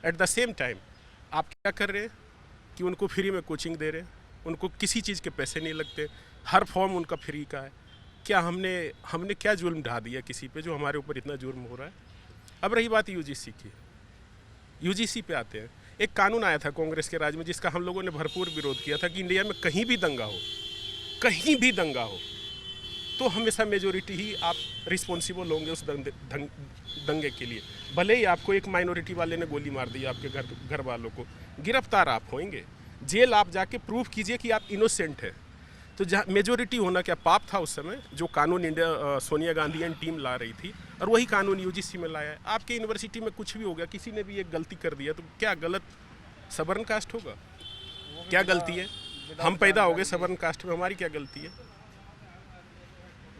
At the same time आप क्या कर रहे हैं कि उनको फ्री में कोचिंग दे रहे हैं, उनको किसी चीज़ के पैसे नहीं लगते, हर फॉर्म उनका फ्री का है। क्या हमने क्या जुल्म ढा दिया किसी पे जो हमारे ऊपर इतना जुर्म हो रहा है। अब रही बात यूजीसी की, यूजीसी पे आते हैं। एक कानून आया था कांग्रेस के राज में जिसका हम लोगों ने भरपूर विरोध किया था कि इंडिया में कहीं भी दंगा हो, कहीं भी दंगा हो तो हमेशा मेजोरिटी ही आप रिस्पॉन्सिबल होंगे उस दंगे के लिए। भले ही आपको एक माइनॉरिटी वाले ने गोली मार दी आपके घर वालों को, गिरफ्तार आप होंगे, जेल आप जाके प्रूव कीजिए कि आप इनोसेंट है। तो जहाँ मेजोरिटी होना क्या पाप था उस समय, जो कानून India Sonia Gandhi and team ला रही थी, और वही कानून यूजीसी में लाया है। आपके यूनिवर्सिटी में कुछ भी हो गया, किसी ने भी एक गलती कर दिया तो क्या गलत सवर्न कास्ट होगा? क्या गलती है? हम पैदा हो गए सवर्न कास्ट में, हमारी क्या गलती है?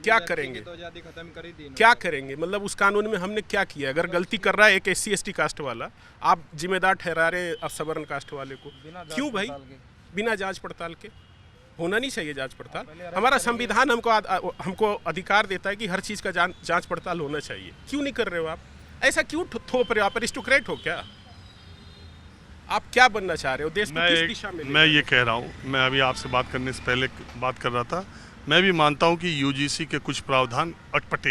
क्या करेंगे? तो आजादी खत्म कर ही दी। क्या करेंगे? मतलब उस कानून में हमने क्या किया? अगर गलती कर रहा है एक SC ST कास्ट वाला, आप जिम्मेदार ठहरा रहे हैं अब सवर्न कास्ट वाले को, क्यों भाई? बिना जांच पड़ताल के होना नहीं चाहिए जांच पड़ताल। हमारा संविधान हमको अधिकार देता है कि हर चीज़ का जांच पड़ताल होना चाहिए। क्यों नहीं कर रहे हो आप? ऐसा क्यों थोप रहे हो आप? अरिस्टोक्रेट हो क्या आप? क्या बनना चाह रहे हो? देश को किस दिशा में? मैं ये कह रहा हूँ, मैं अभी आपसे बात करने से पहले बात कर रहा था, मैं भी मानता हूँ कि यूजीसी के कुछ प्रावधान अटपटे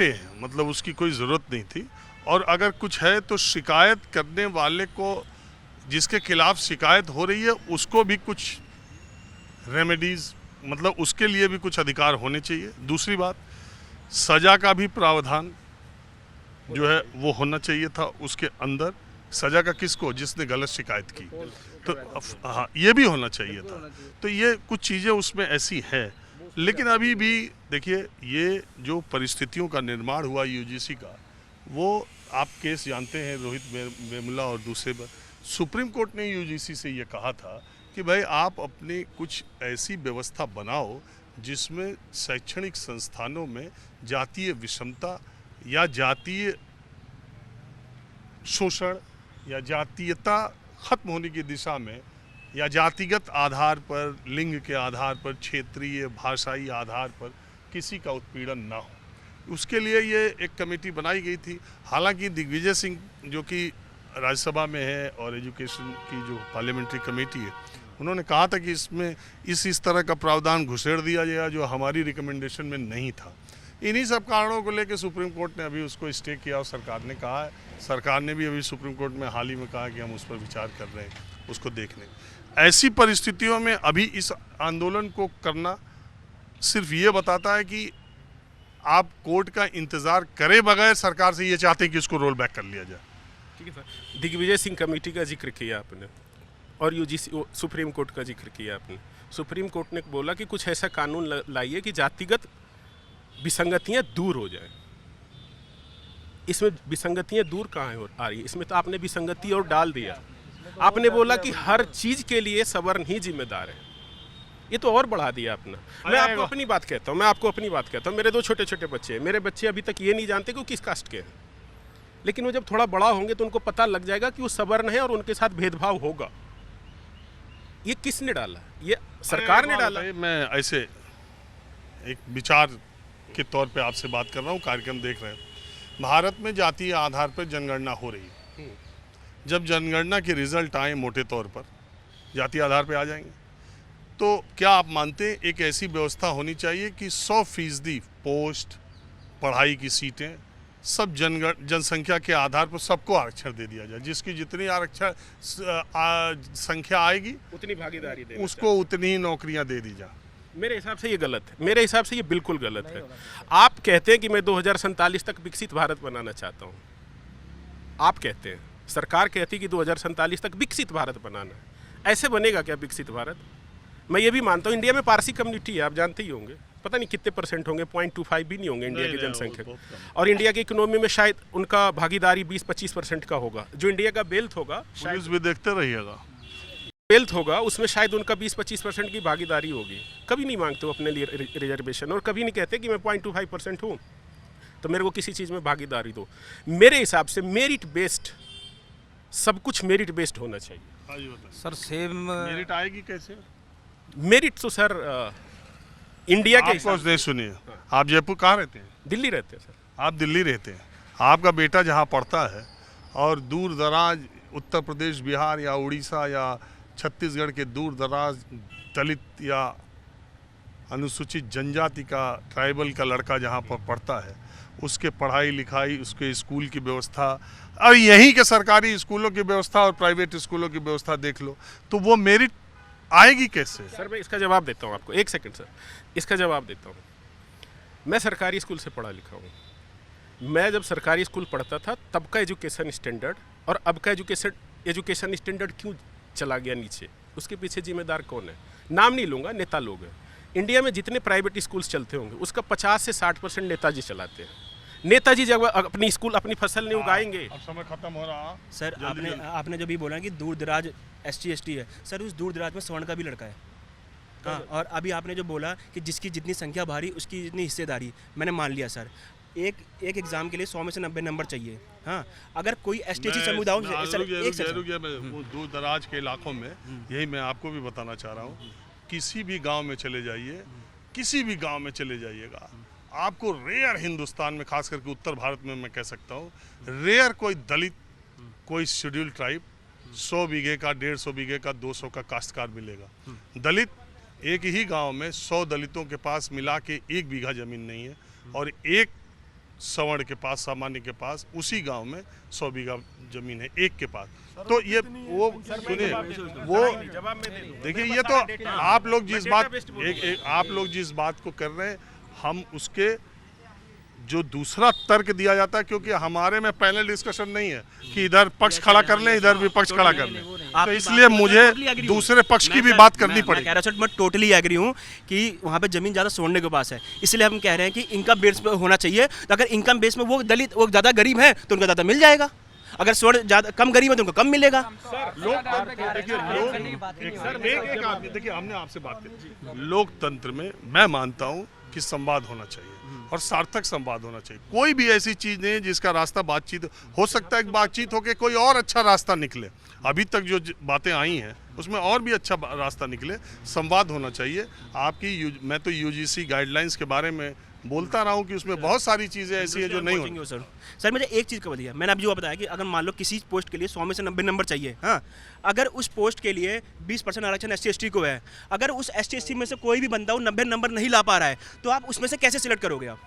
हैं, मतलब उसकी कोई ज़रूरत नहीं थी। और अगर कुछ है तो शिकायत करने वाले को, जिसके खिलाफ शिकायत हो रही है, उसको भी कुछ रेमेडीज़, मतलब उसके लिए भी कुछ अधिकार होने चाहिए। दूसरी बात, सज़ा का भी प्रावधान जो है वो होना चाहिए था उसके अंदर। सज़ा का किसको? जिसने गलत शिकायत की। तो हाँ, ये भी होना चाहिए था। तो ये कुछ चीज़ें उसमें ऐसी हैं, लेकिन अभी भी देखिए, ये जो परिस्थितियों का निर्माण हुआ यूजीसी का, वो आप केस जानते हैं, रोहित वेमुला और दूसरे पर। सुप्रीम कोर्ट ने यूजीसी से ये कहा था कि भाई आप अपनी कुछ ऐसी व्यवस्था बनाओ जिसमें शैक्षणिक संस्थानों में जातीय विषमता या जातीय शोषण या जातीयता खत्म होने की दिशा में, या जातिगत आधार पर, लिंग के आधार पर, क्षेत्रीय भाषाई आधार पर किसी का उत्पीड़न ना हो। उसके लिए ये एक कमेटी बनाई गई थी। हालांकि दिग्विजय सिंह जो कि राज्यसभा में है और एजुकेशन की जो पार्लियामेंट्री कमेटी है, उन्होंने कहा था कि इसमें इस तरह का प्रावधान घुसेड़ दिया जाएगा जो हमारी रिकमेंडेशन में नहीं था। इन्हीं सब कारणों को लेकर सुप्रीम कोर्ट ने अभी उसको स्टे किया और सरकार ने कहा है, सरकार ने भी अभी सुप्रीम कोर्ट में हाल ही में कहा कि हम उस पर विचार कर रहे हैं, उसको देखने। ऐसी परिस्थितियों में अभी इस आंदोलन को करना सिर्फ ये बताता है कि आप कोर्ट का इंतज़ार करे बगैर सरकार से ये चाहते हैं कि इसको रोल बैक कर लिया जाए। ठीक है सर, दिग्विजय सिंह कमेटी का जिक्र किया आपने और यूजीसी सुप्रीम कोर्ट का जिक्र किया आपने। सुप्रीम कोर्ट ने बोला कि कुछ ऐसा कानून लाइए कि जातिगत विसंगतियां दूर हो जाए। इसमें विसंगतियां दूर कहाँ आ रही है? इसमें तो आपने विसंगति और डाल दिया। आपने बोला कि हर चीज के लिए सवर्ण ही जिम्मेदार है। ये तो और बढ़ा दिया आपने। मैं आपको अपनी बात कहता हूँ, मेरे 2 छोटे छोटे बच्चे हैं। मेरे बच्चे अभी तक ये नहीं जानते कि वो किस कास्ट के हैं, लेकिन वो जब थोड़ा बड़ा होंगे तो उनको पता लग जाएगा कि वो सवर्ण है और उनके साथ भेदभाव होगा। ये किसने डाला? ये सरकार ने डाला। मैं ऐसे एक विचार के तौर पे आपसे बात कर रहा हूँ, कार्यक्रम देख रहे हैं। भारत में जातीय आधार पर जनगणना हो रही है। जब जनगणना के रिजल्ट आए मोटे तौर पर जातीय आधार पे आ जाएंगे, तो क्या आप मानते हैं एक ऐसी व्यवस्था होनी चाहिए कि 100% पोस्ट, पढ़ाई की सीटें सब जनसंख्या के आधार पर सबको आरक्षण दे दिया जाए। जिसकी जितनी आरक्षण संख्या आएगी उतनी भागीदारी दे, उसको उतनी ही नौकरियां दे दी जाए। मेरे हिसाब से ये गलत है। मेरे हिसाब से ये बिल्कुल गलत है। आप कहते हैं कि मैं 2047 तक विकसित भारत बनाना चाहता हूँ। आप कहते हैं, सरकार कहती है कि 2047 तक विकसित भारत बनाना है। ऐसे बनेगा क्या विकसित भारत? मैं ये भी मानता हूँ इंडिया में पारसी कम्युनिटी है, आप जानते ही होंगे। पता नहीं कितने % होंगे, 0.25 भी नहीं होंगे इंडिया की जनसंख्या। और इंडिया की इकोनॉमी में शायद उनका भागीदारी 20-25% का होगा। जो इंडिया का वेल्थ होगा, शायद भी देखते रहिएगा, वेल्थ होगा उसमें शायद उनका 20-25% की भागीदारी होगी। कभी नहीं मांगते वो अपने लिए रिजर्वेशन, और कभी नहीं कहते कि मैं 0.25% हूँ तो मेरे को किसी चीज़ में भागीदारी दो। मेरे हिसाब से मेरिट बेस्ड, सब कुछ मेरिट बेस्ड होना चाहिए। सर सेम मेरिट आएगी कैसे? मेरिट तो सर इंडिया के हिसाब से। सुनिए, आप जयपुर कहाँ रहते हैं? दिल्ली रहते हैं सर। आप दिल्ली रहते हैं, आपका बेटा जहाँ पढ़ता है और दूर दराज उत्तर प्रदेश, बिहार या उड़ीसा या छत्तीसगढ़ के दूर दराज दलित या अनुसूचित जनजाति का, ट्राइबल का लड़का जहाँ पर पढ़ता है, उसके पढ़ाई लिखाई, उसके स्कूल की व्यवस्था, और यहीं के सरकारी स्कूलों की व्यवस्था और प्राइवेट स्कूलों की व्यवस्था देख लो, तो वो मेरिट आएगी कैसे? सर मैं इसका जवाब देता हूँ आपको, एक सेकंड सर, इसका जवाब देता हूँ। मैं सरकारी स्कूल से पढ़ा लिखा हूँ। मैं जब सरकारी स्कूल पढ़ता था तब का एजुकेशन स्टैंडर्ड और अब का एजुकेशन स्टैंडर्ड क्यों चला गया नीचे, उसके पीछे जिम्मेदार कौन है? नाम नहीं लूँगा, नेता लोग हैं। इंडिया में जितने प्राइवेट स्कूल्स चलते होंगे उसका 50 से 60% नेताजी चलाते हैं। नेताजी जब अपनी फसल नहीं उगाएंगे। अब समय खत्म हो रहा सर। आपने जो भी बोला कि दूर दराज SC ST है, सर उस दूर दराज में स्वर्ण का भी लड़का है। हाँ, और अभी आपने जो बोला कि जिसकी जितनी संख्या भारी उसकी जितनी हिस्सेदारी, मैंने मान लिया सर। एक एग्जाम के लिए 100 में से 90 नंबर चाहिए। हाँ, अगर कोई ST ST समुदायों दूर दराज के इलाकों में, यही मैं आपको भी बताना चाह रहा हूँ, किसी भी गांव में चले जाइए, किसी भी गांव में चले जाइएगा, आपको रेयर हिंदुस्तान में, खास करके उत्तर भारत में मैं कह सकता हूँ, रेयर कोई दलित, कोई शेड्यूल ट्राइब 100 बीघे का, 150 बीघे का, 200 का काश्तकार मिलेगा। दलित एक ही गांव में 100 दलितों के पास मिला के 1 बीघा जमीन नहीं है, और एक सवर्ण के पास, सामान्य के पास, उसी गांव में 100 बीघा जमीन है एक के पास। तो ये वो सुनिए, वो देखिए, ये तो आप लोग जिस बात आप लोग जिस बात को कर रहे हैं, हम उसके जो दूसरा तर्क दिया जाता है, क्योंकि हमारे में पैनल डिस्कशन नहीं है कि इधर पक्ष खड़ा कर लें, इधर विपक्ष खड़ा कर लें, तो इसलिए मुझे दूसरे पक्ष की भी बात करनी पड़ेगी। मैं टोटली एग्री हूँ कि वहाँ पे जमीन ज़्यादा सोने के पास है, इसलिए हम कह रहे हैं कि इनकम बेस पे होना चाहिए। तो अगर इनकम बेस में वो दलित, वो ज़्यादा गरीब है तो उनको ज़्यादा मिल जाएगा, अगर स्वर्ण ज़्यादा कम गरीब है तो उनको कम मिलेगा। देखिए, हमने आपसे बात की, लोकतंत्र में मैं मानता हूँ कि संवाद होना चाहिए और सार्थक संवाद होना चाहिए। कोई भी ऐसी चीज नहीं है जिसका रास्ता बातचीत हो सकता है, बातचीत होके कोई और अच्छा रास्ता निकले। अभी तक जो बातें आई हैं उसमें और भी अच्छा रास्ता निकले, संवाद होना चाहिए। मैं तो UGC गाइडलाइंस के बारे में बोलता रहा हूँ कि उसमें बहुत सारी चीज़ें ऐसी है जो नहीं होंगी। सर मुझे एक चीज़ का बताइए, मैंने अभी जो बताया कि अगर मान लो किसी पोस्ट के लिए 100 में से 90 नंबर चाहिए, हाँ, अगर उस पोस्ट के लिए 20% आरक्षण SC ST को है, अगर उस ST ST में से कोई भी बंदा वो 90 नंबर नहीं ला पा रहा है, तो आप उसमें से कैसे सिलेक्ट करोगे? आप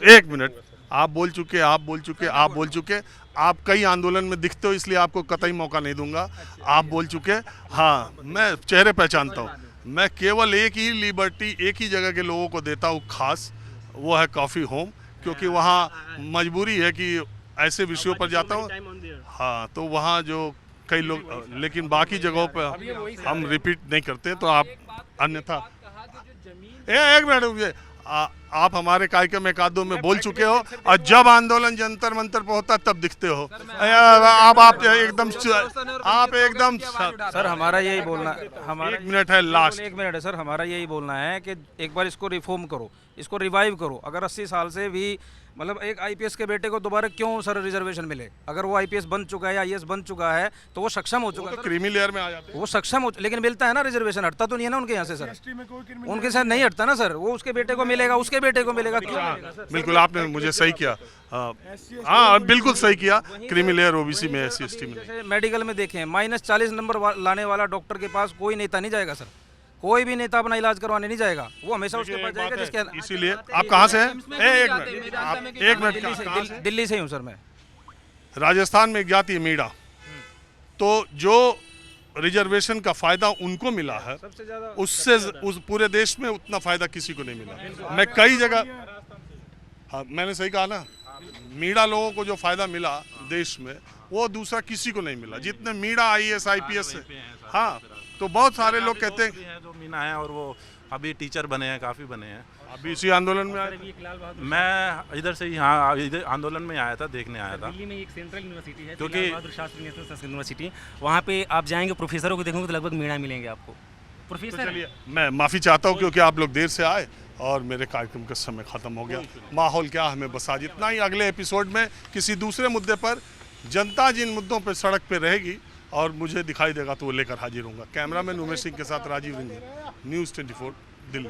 एक मिनट, आप बोल चुके, आप कई आंदोलन में दिखते हो, इसलिए आपको कतई मौका नहीं दूंगा। आप बोल चुके, हाँ, मैं चेहरे पहचानता हूँ। मैं केवल एक ही लिबर्टी एक ही जगह के लोगों को देता हूँ खास, वो है कॉफ़ी होम, क्योंकि वहाँ मजबूरी है कि ऐसे विषयों पर जाता हूँ। हाँ, तो वहाँ जो कई लोग, लेकिन बाकी जगहों पर हम रिपीट नहीं करते, तो आप अन्यथा एक मिनट रुकिए, आप हमारे कार्यक्रम में एकादों में बोल चुके हो, और जब आंदोलन जंतर मंतर पर होता तब दिखते हो। आप एकदम सर हमारा यही बोलना, हमारा 1 मिनट है, लास्ट 1 मिनट है सर, हमारा यही बोलना है कि एक बार इसको रिफॉर्म करो, इसको रिवाइव करो। अगर 80 साल से भी मतलब एक IPS के बेटे को दोबारा क्यों सर रिजर्वेशन मिले? अगर वो IPS बन चुका है या IAS बन चुका है तो वो सक्षम हो चुका है, क्रीमी लेयर में आ जाते हैं, वो सक्षम हो, लेकिन मिलता है ना रिजर्वेशन, हटता तो नहीं है ना उनके यहाँ से सर, उनके साथ नहीं हटता ना सर, वो उसके बेटे को मिलेगा, उसके बेटे को मिलेगा, क्यों मिलेगा सर? बिल्कुल आपने मुझे सही किया, हाँ बिल्कुल सही किया, क्रीमी लेयर OBC में SC ST में। जैसे मेडिकल में देखें, -40 नंबर लाने वाला डॉक्टर के पास कोई नेता नहीं जाएगा सर, कोई भी नेता अपना इलाज करवाने नहीं जाएगा, वो हमेशा उसके पास जाएगा जिसके। इसीलिए आप कहाँ से हैं? एक मिनट, दिल्ली से ही हूँ सर मैं। राजस्थान में एक जाति है मीणा, तो जो रिजर्वेशन का फायदा उनको मिला है, उससे उस पूरे देश में उतना फायदा किसी को नहीं मिला। मैं कई जगह, हाँ मैंने सही कहा ना, मीणा लोगों को जो फायदा मिला देश में, वो दूसरा किसी को नहीं मिला, जितने मीणा IAS IPS है। हाँ, तो बहुत सारे लोग कहते हैं जो मीना है, और वो अभी टीचर बने हैं, काफ़ी बने हैं। अभी इसी आंदोलन में आए, मैं इधर से यहाँ इधर आंदोलन में आया था, देखने आया था। दिल्ली में एक सेंट्रल यूनिवर्सिटी है, क्योंकि बहादुर शास्त्री नेशनल संस्कृत यूनिवर्सिटी, वहाँ पे आप जाएंगे, प्रोफेसरों को देखोगे तो लगभग मीणा मिलेंगे आपको, प्रोफेसर। तो चलिए, मैं माफ़ी चाहता हूँ क्योंकि आप लोग देर से आए और मेरे कार्यक्रम का समय खत्म हो गया। माहौल क्या हमें बस आज इतना ही। अगले एपिसोड में किसी दूसरे मुद्दे पर, जनता जिन मुद्दों पर सड़क पर रहेगी और मुझे दिखाई देगा तो वो लेकर हाजिर होऊंगा। कैमरामैन उमेश सिंह के साथ राजीव रंजन, News 24 दिल्ली।